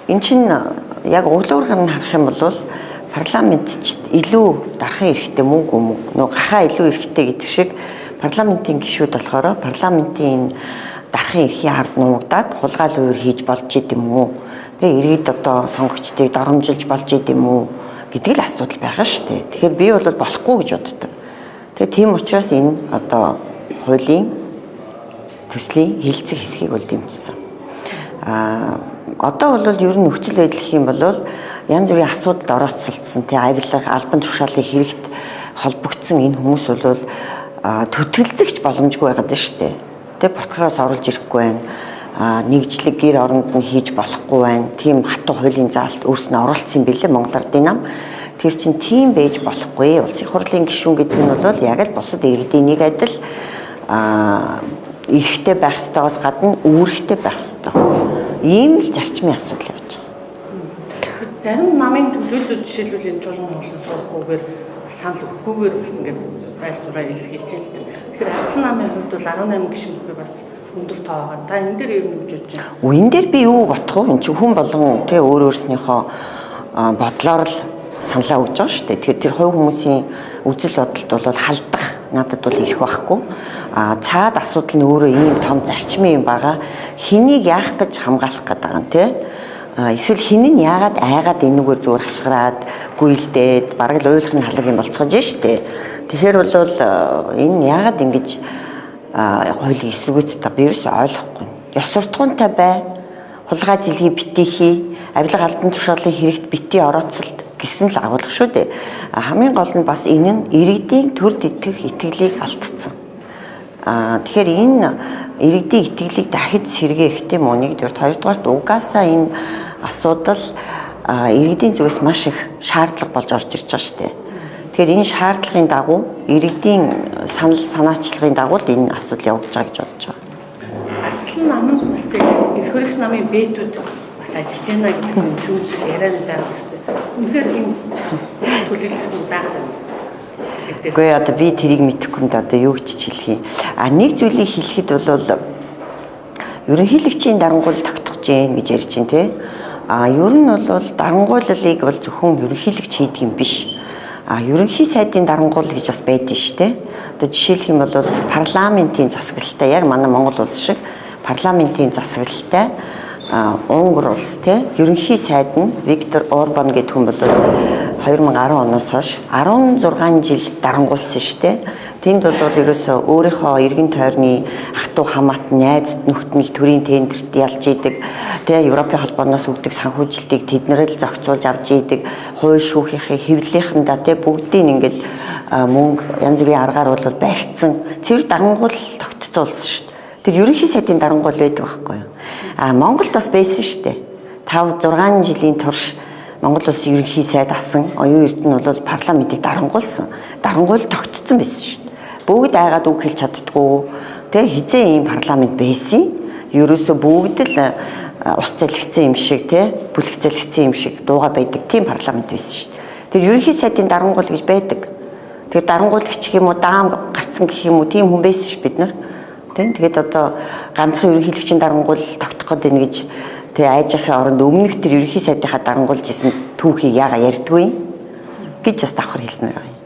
энэ чинь яг углуургаар нь харах юм бол парламентчид илүү дарахын эрхтэй мөн үгүй мөн. Нөгөө гахаа илүү эрхтэй гэдэг шиг парламентийн гишүүд болохоор парламентийн дарахын эрхийн ард нуугдаад хулгаал өөр хийж болж идэм үү. Тэгээ иргэд одоо сонгогчдыг доромжилж болж идэм үү гэдэг л асуудал байгаа шүү дээ. Тэгэхээр би бол болохгүй гэж боддог. Тэгээ тийм учраас энэ одоо хуулийн төслийн хилцэх хэсгийг бол дэмжсэн. Одоо бол ер нь нөхцөл байдал гэх юм бол янз бүрийн асуудалд орооцолдсон тий авилга, албан тушаалын хэрэгт холбогдсон энэ хүмүүс бол төтөлзөгч боломжгүй байгаад байна шүү дээ. Тэгээ прокуророос оруулж ирэхгүй байна. Нэгжлэг гэр оронд нь хийж болохгүй байна. Тийм хатуу хуулийн заалт өөрснөө оруулсан билээ Монгол Ардын нам. Тэр чинь тийм байж болохгүй. Улсын хурлын гишүүн гэдэг нь бол яг л бусад иргэдийн нэг адил эрхтэй байх ёстойгоос гадна үүрэгтэй байх ёстой. Ийм л зарчмын асуудал явж байгаа. Зарим намын төлөөлөл жишээлбэл энэ чуулган болон суухгүйгээр санал өгөхгүйгээр бас ингээд байр сураа илэрхийлж байна л дээ. Тэгэхээр Ардсан намын хувьд бол 18 гишүүн бүхий бас өндөр тоо байгаа. Та энэ дээр ер нь юу гэж бодож байна? Энэ дээр би юу бодох вэ? Энд чинь хүн болгон тий өөр өөрснийхөө бодлоор л саналаа өгж байгаа шүү дээ. Тэгэхээр тэр хувь хүмүүсийн үзэл бодолд бол халдах надад бол ирэх байхгүй. Цаад асуудал нь өөрөө ийм том зарчмын юм байгаа. Хэнийг яах гэж хамгаалах гэдэг юм тий? Эсвэл хин нь яагаад айгаад энэгээр зүгээр хашгираад гүйлдээд бараг л уйлах нь халаг юм болцгож штэ. Тэгэхээр бол энэ яагаад ингэж хуулийн эсэргүүцэд би ерөөсөй ойлгохгүй. Ёс суртахуунтай бай. Хулгай зилгээ битгий хий. Авилга албан тушаалын хэрэгт битгий орооцолт гэсэн л агуулга шүү дээ. Хамгийн гол нь бас энэ нь иргэдийн төр дэтгэх итгэлийг алдсан. Тэгэхээр энэ иргэдийн итгэлийг дахиж сэргээх тийм үү нэгдүгээр, хоёрдугаарт угаасаа энэ асуудал иргэдийн зүгээс маш их шаардлага болж орж ирж байгаа шүү дээ. Тэгэхээр энэ шаардлагын дагуу иргэдийн санал санаачлагын дагуу л энэ асуудал явагдаж байгаа гэж бодож байгаа. Ардсан намд бас эрх хөрөгч намын бэтүүд бас ажиллаж байна гэдэг нь шүүмжил яриа нь байгаа шүү дээ. Үнэхээр энэ төлөвлөсөн нь байгаа. Гэхдээ одоо би тэрийг мэдэхгүй юм да одоо юу гэж хэлэх юм. Нэг зүйлийг хэлэхэд бол ерөнхийлөгчийн дарангуул тогтгож гин гэж ярьж байна те. Ер нь бол дарангууллыг бол зөвхөн ерөнхийлөгч хийдэг юм биш. Ерөнхий сайдын дарангуул гэж бас байдаг шүү дээ. Одоо жишээлх юм бол парламентийн засаглалтай яг манай Монгол улс шиг парламентийн засаглалтай Унгар улс те ерөнхий сайд нь Виктор Орбан гэдэг хүн бол 2010 оноос хойш 16 жил дарангуулсан шүү дээ. Тэнд бол ерөөсөө өөрийнхөө эргэн тойрны ах トゥ хамаат найз нөхдөд төрийн тендерт ялж идэг. Тэгээ Европын холбооноос өгдөг санхүүжилтийг тэднэрэл зохицуулж авч идэг. Хууль шүүхийнхээ хэвлэлийнхэндээ тэгээ бүгдийг ингээд мөнгө янз бүрийн аргаар бол байрцсан. Цэвэр дарангуул тогтцоолсон шүү дээ. Тэр ерөнхий сайдын дарангуул байдаг байхгүй юу? Монголд бас байсан шүү дээ. 5-6 жилийн турш Монгол улсын ерөнхий сайд асан оюун эрдэнэ бол парламентыг дарангуулсан. Дарангуул тогтцсон байсан шүү дээ. Бүгд айгаад үг хэлж чаддгүй. Тэгээ хизээ ийм парламент байсан. Ерөөсө бүгд л ус залгицсан юм шиг тий бүлэг залгицсан юм шиг дууга байдаг тийм парламент байсан шүү дээ. Тэр ерөнхий сайдын дарангуул гэж байдаг. Тэр дарангуулагч юм уу даам гарцсан гэх юм уу тийм хүн байсан ш бид нар. Тэгээд одоо ганцхан ерөнхийлөгчийн дарангуул тогтох гэдэг нь гэж тэгээ айжихын оронд өмнөх тэр ерөнхий сайдынхаа дарангуулж исэн түүхийг яага ярьдгүй гэж бас давхар хэлнэ.